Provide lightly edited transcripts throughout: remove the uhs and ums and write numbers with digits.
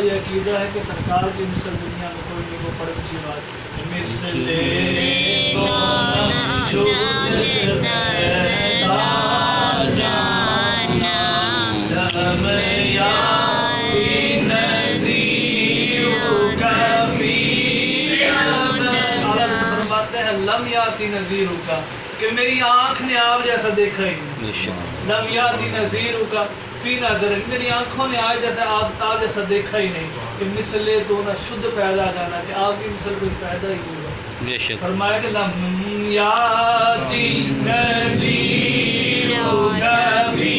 अकीदा है कि सरकार की मिसल दुनिया में कोई नहीं, वो बड़ी अच्छी बात। मिसले तो लम याती नज़ीर का कि मेरी आँख ने आप जैसा देखा ही नहीं। लम याती नज़ीर का फी नजर, मेरी आंखों ने आज जैसा आप जैसा देखा ही नहीं। कि मिसले तो ना शुद्ध पैदा जाना कि आपकी मिसल कोई पैदा ही नहीं हुआ। फरमाया कि लम याती नज़ीर का फी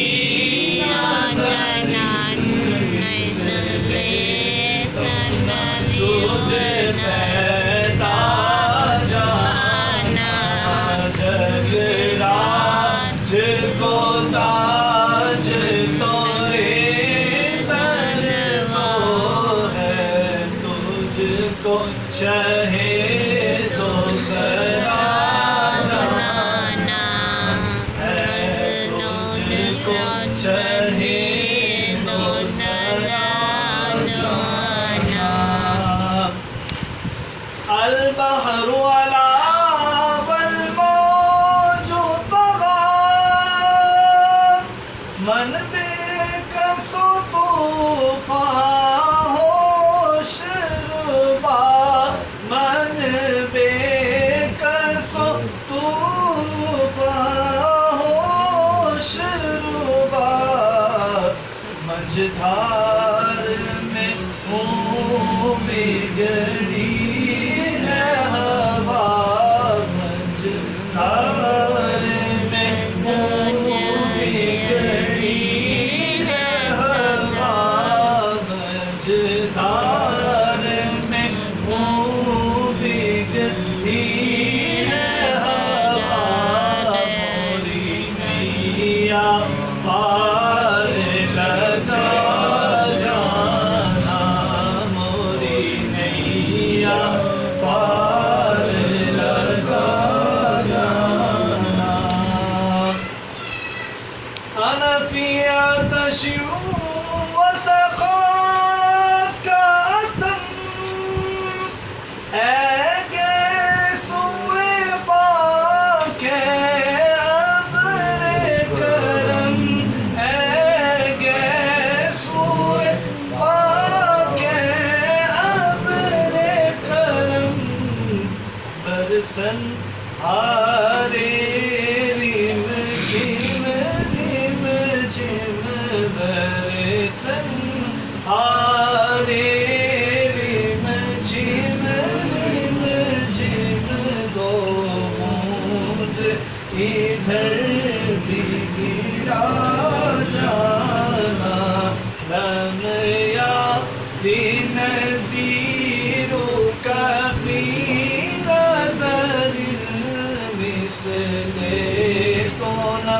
धार में हूँ बिगड़ी है हवा, धार में हूँ बिगड़ी है हवा, धार में हूँ बिगड़ी है हवा, मोरी मैया सन हारे रिम झिम बरसन हारे रिम झिम दो बूंद इधर भी गिरा जाना लमया दिन नज़ीरो कभी नज़र मिसले तो न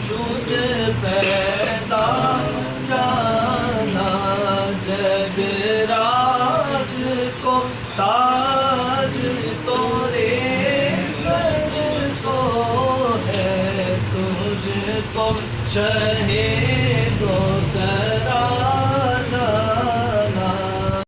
शुद पैदा जाना जगराज को ताज तोरे सर सो है तुझको